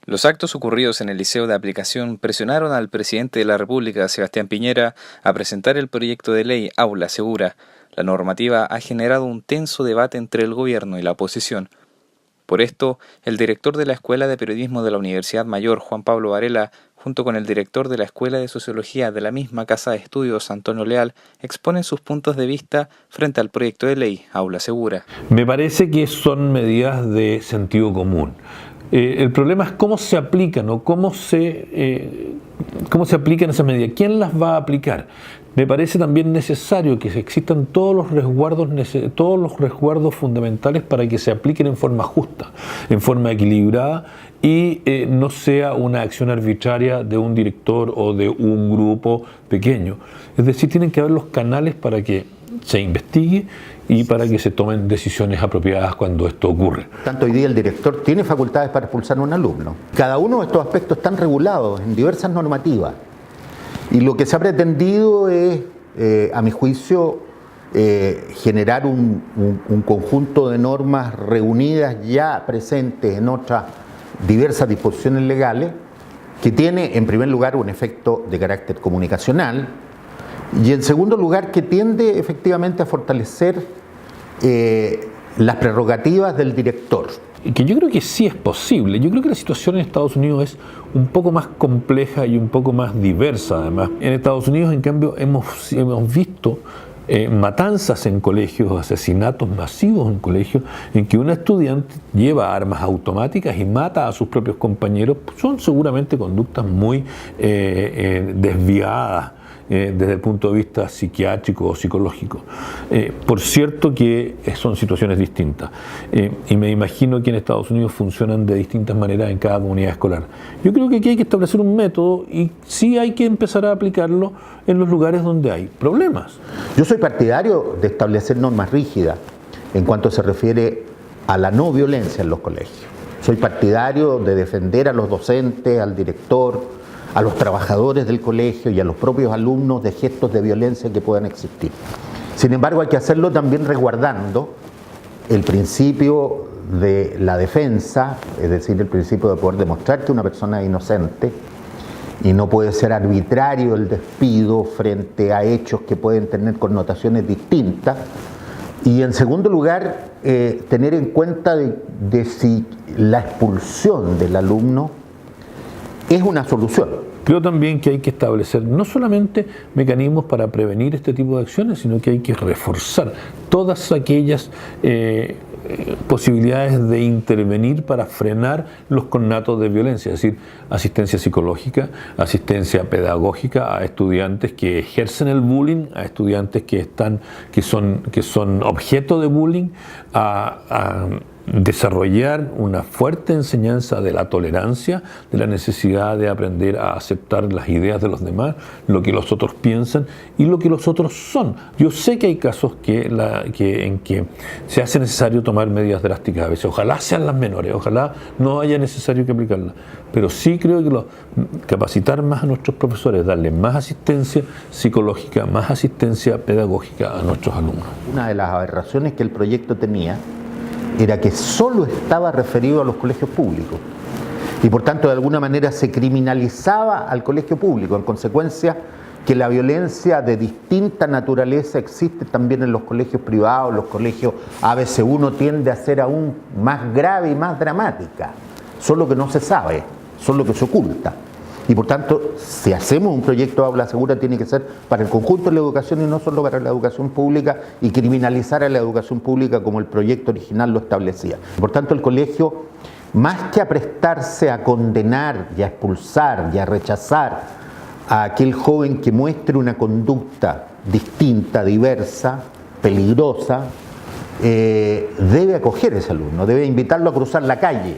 Los actos ocurridos en el Liceo de Aplicación presionaron al presidente de la República, Sebastián Piñera, a presentar el proyecto de ley Aula Segura. La normativa ha generado un tenso debate entre el gobierno y la oposición. Por esto, el director de la Escuela de Periodismo de la Universidad Mayor, Juan Pablo Varela, junto con el director de la Escuela de Sociología de la misma Casa de Estudios, Antonio Leal, exponen sus puntos de vista frente al proyecto de ley Aula Segura. Me parece que son medidas de sentido común. El problema es cómo se aplican o cómo se aplican esas medidas. ¿Quién las va a aplicar? Me parece también necesario que existan todos los resguardos fundamentales para que se apliquen en forma justa, en forma equilibrada y no sea una acción arbitraria de un director o de un grupo pequeño. Es decir, tienen que haber los canales para que se investigue y para que se tomen decisiones apropiadas cuando esto ocurre. Tanto hoy día el director tiene facultades para expulsar a un alumno. Cada uno de estos aspectos están regulados en diversas normativas. Y lo que se ha pretendido es, a mi juicio, generar un conjunto de normas reunidas ya presentes en otras diversas disposiciones legales, que tiene en primer lugar un efecto de carácter comunicacional, y en segundo lugar que tiende efectivamente a fortalecer las prerrogativas del director. Y que yo creo que sí es posible. Yo creo que la situación en Estados Unidos es un poco más compleja y un poco más diversa además. En Estados Unidos, en cambio, hemos visto matanzas en colegios, asesinatos masivos en colegios, en que un estudiante lleva armas automáticas y mata a sus propios compañeros. Son seguramente conductas muy desviadas desde el punto de vista psiquiátrico o psicológico. Por cierto que son situaciones distintas y me imagino que en Estados Unidos funcionan de distintas maneras en cada comunidad escolar. Yo creo que aquí hay que establecer un método y sí hay que empezar a aplicarlo en los lugares donde hay problemas. Yo soy partidario de establecer normas rígidas en cuanto se refiere a la no violencia en los colegios. Soy partidario de defender a los docentes, al director, a los trabajadores del colegio y a los propios alumnos de gestos de violencia que puedan existir. Sin embargo, hay que hacerlo también resguardando el principio de la defensa, es decir, el principio de poder demostrar que una persona es inocente, y no puede ser arbitrario el despido frente a hechos que pueden tener connotaciones distintas. Y en segundo lugar, tener en cuenta de si la expulsión del alumno es una solución. Creo también que hay que establecer no solamente mecanismos para prevenir este tipo de acciones, sino que hay que reforzar todas aquellas posibilidades de intervenir para frenar los connatos de violencia, es decir, asistencia psicológica, asistencia pedagógica a estudiantes que ejercen el bullying, a estudiantes que son objeto de bullying, a desarrollar una fuerte enseñanza de la tolerancia, de la necesidad de aprender a aceptar las ideas de los demás, lo que los otros piensan y lo que los otros son. Yo sé que hay casos en que se hace necesario tomar medidas drásticas a veces, ojalá sean las menores, ojalá no haya necesario que aplicarlas, pero sí creo que capacitar más a nuestros profesores, darle más asistencia psicológica, más asistencia pedagógica a nuestros alumnos. Una de las aberraciones que el proyecto tenía era que solo estaba referido a los colegios públicos y por tanto de alguna manera se criminalizaba al colegio público, en consecuencia que la violencia de distinta naturaleza existe también en los colegios privados. Los colegios ABC1 tiende a ser aún más grave y más dramática, solo que no se sabe, solo que se oculta. Y por tanto, si hacemos un proyecto de aula segura, tiene que ser para el conjunto de la educación y no solo para la educación pública, y criminalizar a la educación pública como el proyecto original lo establecía. Por tanto, el colegio, más que a prestarse a condenar y a expulsar y a rechazar a aquel joven que muestre una conducta distinta, diversa, peligrosa, debe acoger a ese alumno, debe invitarlo a cruzar la calle.